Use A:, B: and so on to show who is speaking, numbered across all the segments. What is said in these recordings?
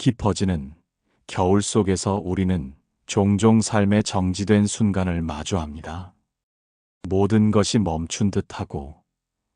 A: 깊어지는 겨울 속에서 우리는 종종 삶의 정지된 순간을 마주합니다. 모든 것이 멈춘 듯하고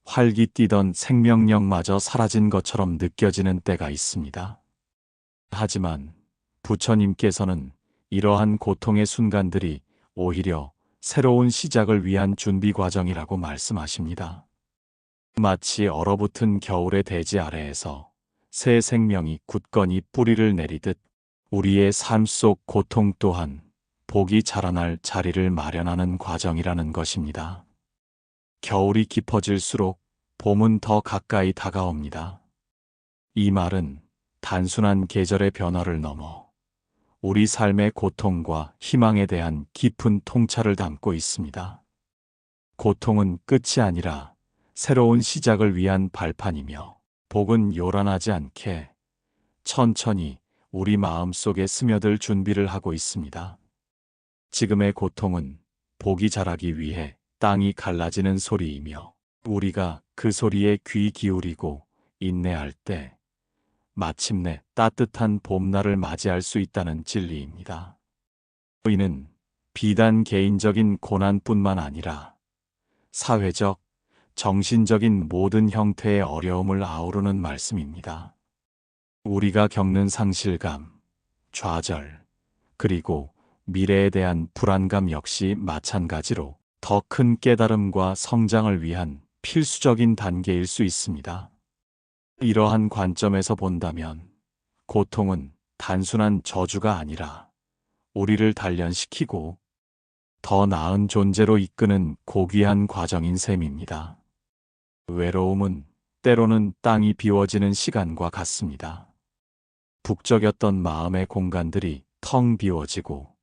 A: 활기 뛰던 생명력마저 사라진 것처럼 느껴지는 때가 있습니다. 하지만 부처님께서는 이러한 고통의 순간들이 오히려 새로운 시작을 위한 준비 과정이라고 말씀하십니다. 마치 얼어붙은 겨울의 대지 아래에서 새 생명이 굳건히 뿌리를 내리듯 우리의 삶 속 고통 또한 복이 자라날 자리를 마련하는 과정이라는 것입니다. 겨울이 깊어질수록 봄은 더 가까이 다가옵니다. 이 말은 단순한 계절의 변화를 넘어 우리 삶의 고통과 희망에 대한 깊은 통찰을 담고 있습니다. 고통은 끝이 아니라 새로운 시작을 위한 발판이며, 복은 요란하지 않게 천천히 우리 마음 속에 스며들 준비를 하고 있습니다. 지금의 고통은 복이 자라기 위해 땅이 갈라지는 소리이며, 우리가 그 소리에 귀 기울이고 인내할 때 마침내 따뜻한 봄날을 맞이할 수 있다는 진리입니다. 이는 비단 개인적인 고난뿐만 아니라 사회적, 정신적인 모든 형태의 어려움을 아우르는 말씀입니다. 우리가 겪는 상실감, 좌절, 그리고 미래에 대한 불안감 역시 마찬가지로 더 큰 깨달음과 성장을 위한 필수적인 단계일 수 있습니다. 이러한 관점에서 본다면 고통은 단순한 저주가 아니라 우리를 단련시키고 더 나은 존재로 이끄는 고귀한 과정인 셈입니다. 외로움은 때로는 땅이 비워지는 시간과 같습니다. 북적였던 마음의 공간들이 텅 비워지고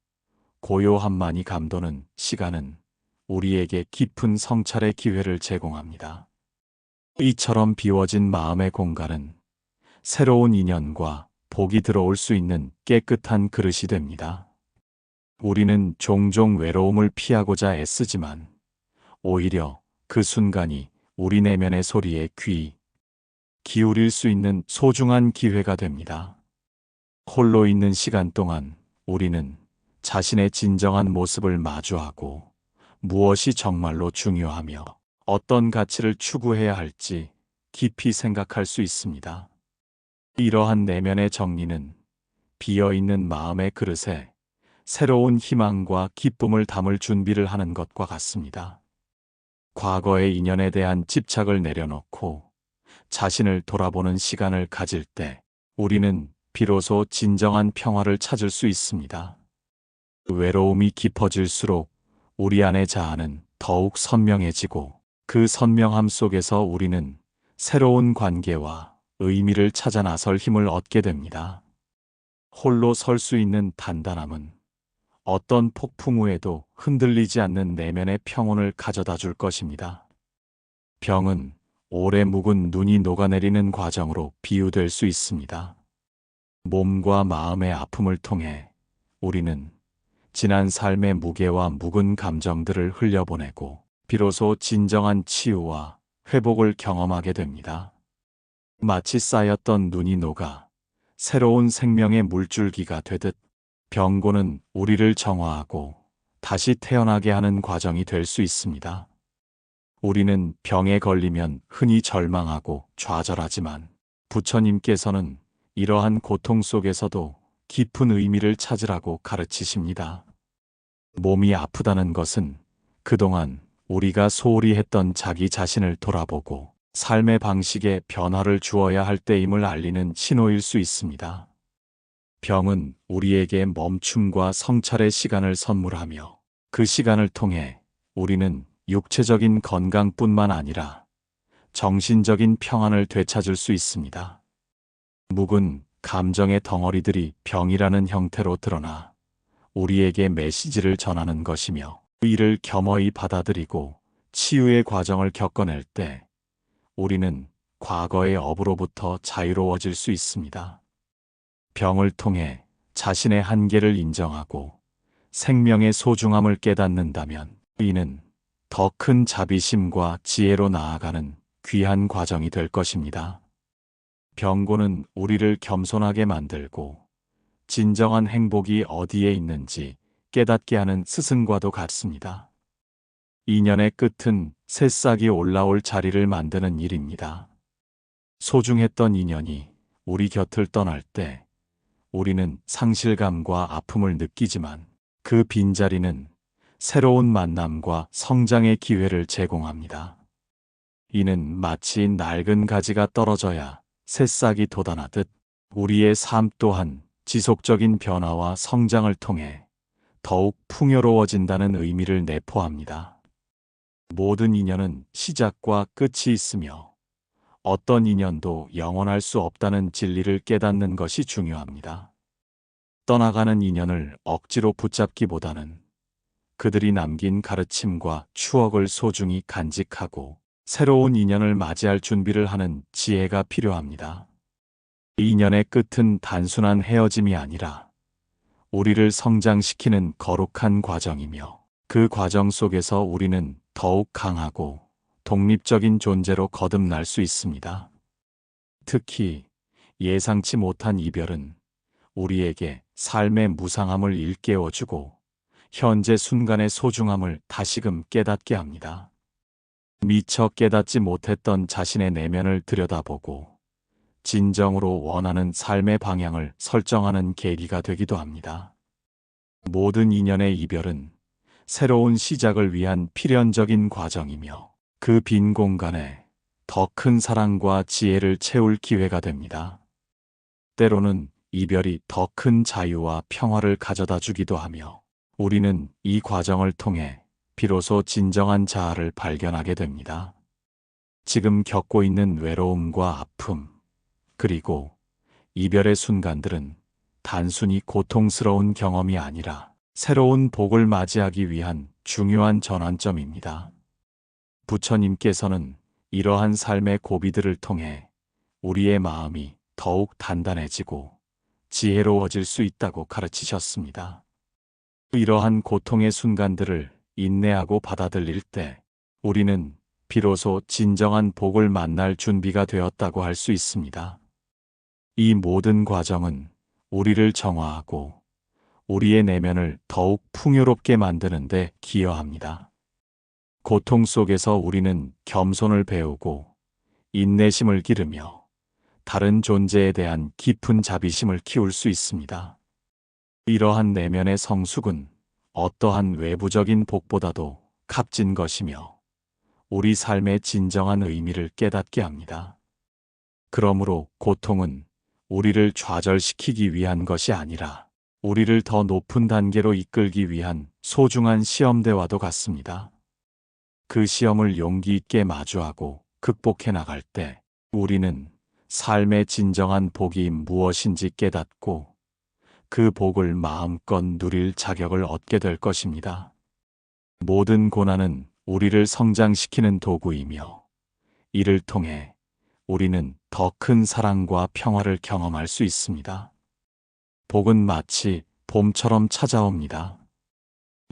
A: 고요함만이 감도는 시간은 우리에게 깊은 성찰의 기회를 제공합니다. 이처럼 비워진 마음의 공간은 새로운 인연과 복이 들어올 수 있는 깨끗한 그릇이 됩니다. 우리는 종종 외로움을 피하고자 애쓰지만 오히려 그 순간이 우리 내면의 소리에 귀 기울일 수 있는 소중한 기회가 됩니다. 홀로 있는 시간 동안 우리는 자신의 진정한 모습을 마주하고 무엇이 정말로 중요하며 어떤 가치를 추구해야 할지 깊이 생각할 수 있습니다. 이러한 내면의 정리는 비어있는 마음의 그릇에 새로운 희망과 기쁨을 담을 준비를 하는 것과 같습니다. 과거의 인연에 대한 집착을 내려놓고 자신을 돌아보는 시간을 가질 때 우리는 비로소 진정한 평화를 찾을 수 있습니다. 외로움이 깊어질수록 우리 안의 자아는 더욱 선명해지고 그 선명함 속에서 우리는 새로운 관계와 의미를 찾아 나설 힘을 얻게 됩니다. 홀로 설 수 있는 단단함은 어떤 폭풍 후에도 흔들리지 않는 내면의 평온을 가져다 줄 것입니다. 병은 오래 묵은 눈이 녹아내리는 과정으로 비유될 수 있습니다. 몸과 마음의 아픔을 통해 우리는 지난 삶의 무게와 묵은 감정들을 흘려보내고 비로소 진정한 치유와 회복을 경험하게 됩니다. 마치 쌓였던 눈이 녹아 새로운 생명의 물줄기가 되듯 병고는 우리를 정화하고 다시 태어나게 하는 과정이 될 수 있습니다. 우리는 병에 걸리면 흔히 절망하고 좌절하지만 부처님께서는 이러한 고통 속에서도 깊은 의미를 찾으라고 가르치십니다. 몸이 아프다는 것은 그동안 우리가 소홀히 했던 자기 자신을 돌아보고 삶의 방식에 변화를 주어야 할 때임을 알리는 신호일 수 있습니다. 병은 우리에게 멈춤과 성찰의 시간을 선물하며 그 시간을 통해 우리는 육체적인 건강뿐만 아니라 정신적인 평안을 되찾을 수 있습니다. 묵은 감정의 덩어리들이 병이라는 형태로 드러나 우리에게 메시지를 전하는 것이며 이를 겸허히 받아들이고 치유의 과정을 겪어낼 때 우리는 과거의 업으로부터 자유로워질 수 있습니다. 병을 통해 자신의 한계를 인정하고 생명의 소중함을 깨닫는다면 이는 더 큰 자비심과 지혜로 나아가는 귀한 과정이 될 것입니다. 병고는 우리를 겸손하게 만들고 진정한 행복이 어디에 있는지 깨닫게 하는 스승과도 같습니다. 인연의 끝은 새싹이 올라올 자리를 만드는 일입니다. 소중했던 인연이 우리 곁을 떠날 때 우리는 상실감과 아픔을 느끼지만 그 빈자리는 새로운 만남과 성장의 기회를 제공합니다. 이는 마치 낡은 가지가 떨어져야 새싹이 돋아나듯 우리의 삶 또한 지속적인 변화와 성장을 통해 더욱 풍요로워진다는 의미를 내포합니다. 모든 인연은 시작과 끝이 있으며 어떤 인연도 영원할 수 없다는 진리를 깨닫는 것이 중요합니다. 떠나가는 인연을 억지로 붙잡기보다는 그들이 남긴 가르침과 추억을 소중히 간직하고 새로운 인연을 맞이할 준비를 하는 지혜가 필요합니다. 인연의 끝은 단순한 헤어짐이 아니라 우리를 성장시키는 거룩한 과정이며 그 과정 속에서 우리는 더욱 강하고 독립적인 존재로 거듭날 수 있습니다. 특히 예상치 못한 이별은 우리에게 삶의 무상함을 일깨워주고 현재 순간의 소중함을 다시금 깨닫게 합니다. 미처 깨닫지 못했던 자신의 내면을 들여다보고 진정으로 원하는 삶의 방향을 설정하는 계기가 되기도 합니다. 모든 인연의 이별은 새로운 시작을 위한 필연적인 과정이며 그 빈 공간에 더 큰 사랑과 지혜를 채울 기회가 됩니다. 때로는 이별이 더 큰 자유와 평화를 가져다 주기도 하며 우리는 이 과정을 통해 비로소 진정한 자아를 발견하게 됩니다. 지금 겪고 있는 외로움과 아픔, 그리고 이별의 순간들은 단순히 고통스러운 경험이 아니라 새로운 복을 맞이하기 위한 중요한 전환점입니다. 부처님께서는 이러한 삶의 고비들을 통해 우리의 마음이 더욱 단단해지고 지혜로워질 수 있다고 가르치셨습니다. 이러한 고통의 순간들을 인내하고 받아들일 때 우리는 비로소 진정한 복을 만날 준비가 되었다고 할 수 있습니다. 이 모든 과정은 우리를 정화하고 우리의 내면을 더욱 풍요롭게 만드는 데 기여합니다. 고통 속에서 우리는 겸손을 배우고 인내심을 기르며 다른 존재에 대한 깊은 자비심을 키울 수 있습니다. 이러한 내면의 성숙은 어떠한 외부적인 복보다도 값진 것이며 우리 삶의 진정한 의미를 깨닫게 합니다. 그러므로 고통은 우리를 좌절시키기 위한 것이 아니라 우리를 더 높은 단계로 이끌기 위한 소중한 시험대와도 같습니다. 그 시험을 용기 있게 마주하고 극복해 나갈 때 우리는 삶의 진정한 복이 무엇인지 깨닫고 그 복을 마음껏 누릴 자격을 얻게 될 것입니다. 모든 고난은 우리를 성장시키는 도구이며 이를 통해 우리는 더 큰 사랑과 평화를 경험할 수 있습니다. 복은 마치 봄처럼 찾아옵니다.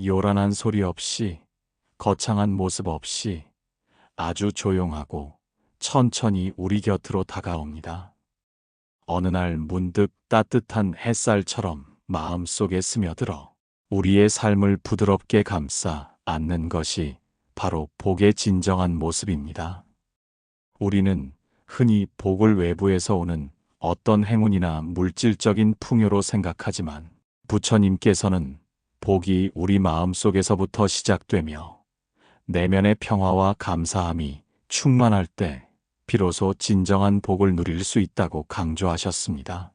A: 요란한 소리 없이, 거창한 모습 없이 아주 조용하고 천천히 우리 곁으로 다가옵니다. 어느 날 문득 따뜻한 햇살처럼 마음속에 스며들어 우리의 삶을 부드럽게 감싸 안는 것이 바로 복의 진정한 모습입니다. 우리는 흔히 복을 외부에서 오는 어떤 행운이나 물질적인 풍요로 생각하지만 부처님께서는 복이 우리 마음속에서부터 시작되며 내면의 평화와 감사함이 충만할 때 비로소 진정한 복을 누릴 수 있다고 강조하셨습니다.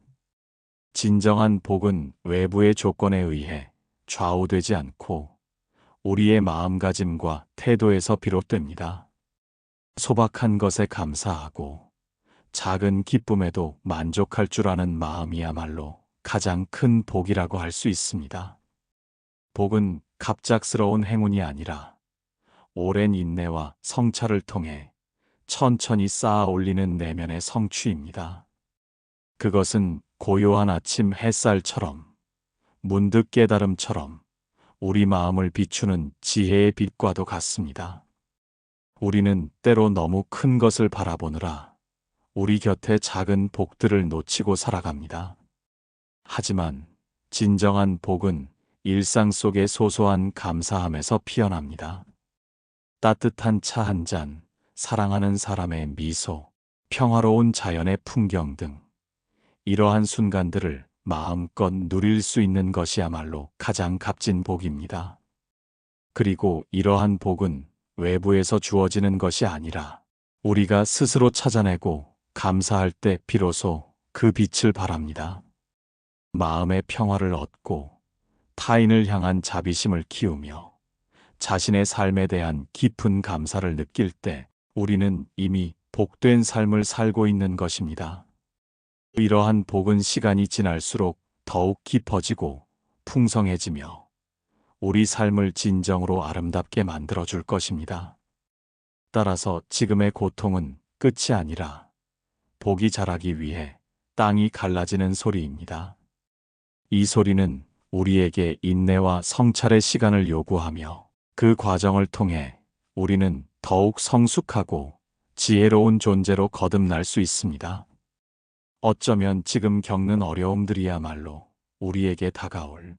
A: 진정한 복은 외부의 조건에 의해 좌우되지 않고 우리의 마음가짐과 태도에서 비롯됩니다. 소박한 것에 감사하고 작은 기쁨에도 만족할 줄 아는 마음이야말로 가장 큰 복이라고 할 수 있습니다. 복은 갑작스러운 행운이 아니라 오랜 인내와 성찰을 통해 천천히 쌓아 올리는 내면의 성취입니다. 그것은 고요한 아침 햇살처럼, 문득 깨달음처럼 우리 마음을 비추는 지혜의 빛과도 같습니다. 우리는 때로 너무 큰 것을 바라보느라 우리 곁에 작은 복들을 놓치고 살아갑니다. 하지만 진정한 복은 일상 속의 소소한 감사함에서 피어납니다. 따뜻한 차 한 잔, 사랑하는 사람의 미소, 평화로운 자연의 풍경 등 이러한 순간들을 마음껏 누릴 수 있는 것이야말로 가장 값진 복입니다. 그리고 이러한 복은 외부에서 주어지는 것이 아니라 우리가 스스로 찾아내고 감사할 때 비로소 그 빛을 발합니다. 마음의 평화를 얻고 타인을 향한 자비심을 키우며 자신의 삶에 대한 깊은 감사를 느낄 때 우리는 이미 복된 삶을 살고 있는 것입니다. 이러한 복은 시간이 지날수록 더욱 깊어지고 풍성해지며 우리 삶을 진정으로 아름답게 만들어줄 것입니다. 따라서 지금의 고통은 끝이 아니라 복이 자라기 위해 땅이 갈라지는 소리입니다. 이 소리는 우리에게 인내와 성찰의 시간을 요구하며 그 과정을 통해 우리는 더욱 성숙하고 지혜로운 존재로 거듭날 수 있습니다. 어쩌면 지금 겪는 어려움들이야말로 우리에게 다가올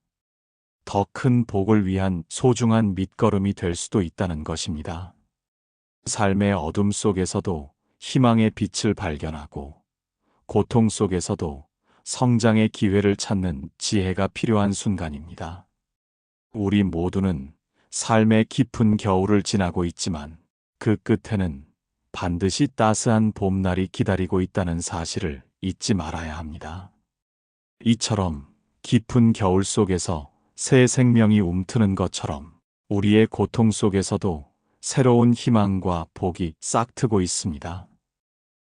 A: 더 큰 복을 위한 소중한 밑거름이 될 수도 있다는 것입니다. 삶의 어둠 속에서도 희망의 빛을 발견하고 고통 속에서도 성장의 기회를 찾는 지혜가 필요한 순간입니다. 우리 모두는 삶의 깊은 겨울을 지나고 있지만 그 끝에는 반드시 따스한 봄날이 기다리고 있다는 사실을 잊지 말아야 합니다. 이처럼 깊은 겨울 속에서 새 생명이 움트는 것처럼 우리의 고통 속에서도 새로운 희망과 복이 싹트고 있습니다.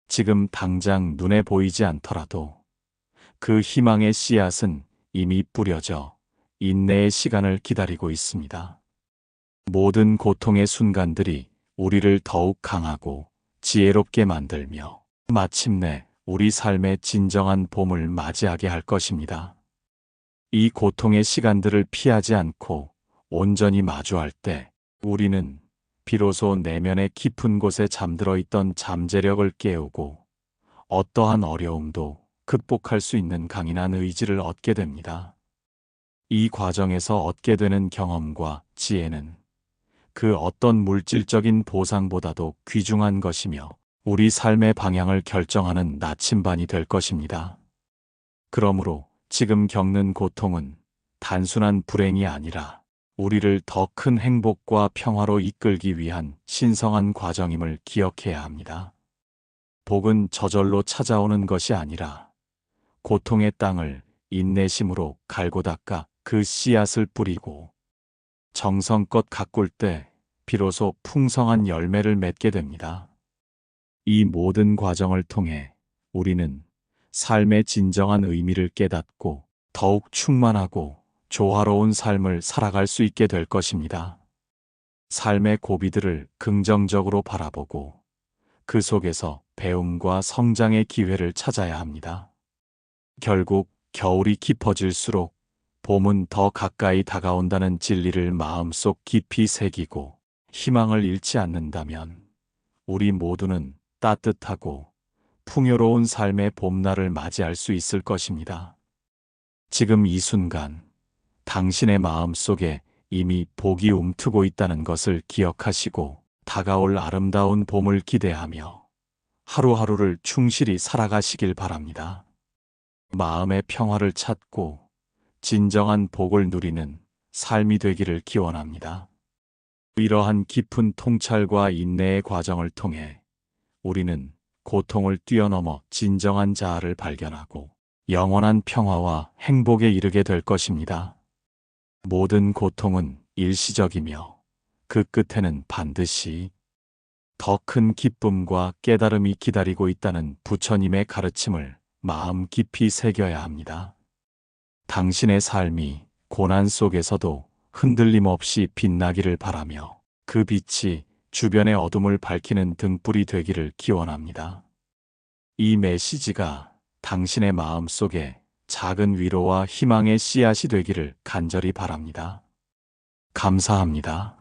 A: 지금 당장 눈에 보이지 않더라도 그 희망의 씨앗은 이미 뿌려져 인내의 시간을 기다리고 있습니다. 모든 고통의 순간들이 우리를 더욱 강하고 지혜롭게 만들며 마침내 우리 삶의 진정한 봄을 맞이하게 할 것입니다. 이 고통의 시간들을 피하지 않고 온전히 마주할 때 우리는 비로소 내면의 깊은 곳에 잠들어 있던 잠재력을 깨우고 어떠한 어려움도 극복할 수 있는 강인한 의지를 얻게 됩니다. 이 과정에서 얻게 되는 경험과 지혜는 그 어떤 물질적인 보상보다도 귀중한 것이며 우리 삶의 방향을 결정하는 나침반이 될 것입니다. 그러므로 지금 겪는 고통은 단순한 불행이 아니라 우리를 더 큰 행복과 평화로 이끌기 위한 신성한 과정임을 기억해야 합니다. 복은 저절로 찾아오는 것이 아니라 고통의 땅을 인내심으로 갈고 닦아 그 씨앗을 뿌리고 정성껏 가꿀 때 비로소 풍성한 열매를 맺게 됩니다. 이 모든 과정을 통해 우리는 삶의 진정한 의미를 깨닫고 더욱 충만하고 조화로운 삶을 살아갈 수 있게 될 것입니다. 삶의 고비들을 긍정적으로 바라보고 그 속에서 배움과 성장의 기회를 찾아야 합니다. 결국 겨울이 깊어질수록 봄은 더 가까이 다가온다는 진리를 마음속 깊이 새기고 희망을 잃지 않는다면 우리 모두는 따뜻하고 풍요로운 삶의 봄날을 맞이할 수 있을 것입니다. 지금 이 순간 당신의 마음 속에 이미 복이 움트고 있다는 것을 기억하시고 다가올 아름다운 봄을 기대하며 하루하루를 충실히 살아가시길 바랍니다. 마음의 평화를 찾고 진정한 복을 누리는 삶이 되기를 기원합니다. 이러한 깊은 통찰과 인내의 과정을 통해 우리는 고통을 뛰어넘어 진정한 자아를 발견하고 영원한 평화와 행복에 이르게 될 것입니다. 모든 고통은 일시적이며 그 끝에는 반드시 더 큰 기쁨과 깨달음이 기다리고 있다는 부처님의 가르침을 마음 깊이 새겨야 합니다. 당신의 삶이 고난 속에서도 흔들림 없이 빛나기를 바라며 그 빛이 주변의 어둠을 밝히는 등불이 되기를 기원합니다. 이 메시지가 당신의 마음 속에 작은 위로와 희망의 씨앗이 되기를 간절히 바랍니다. 감사합니다.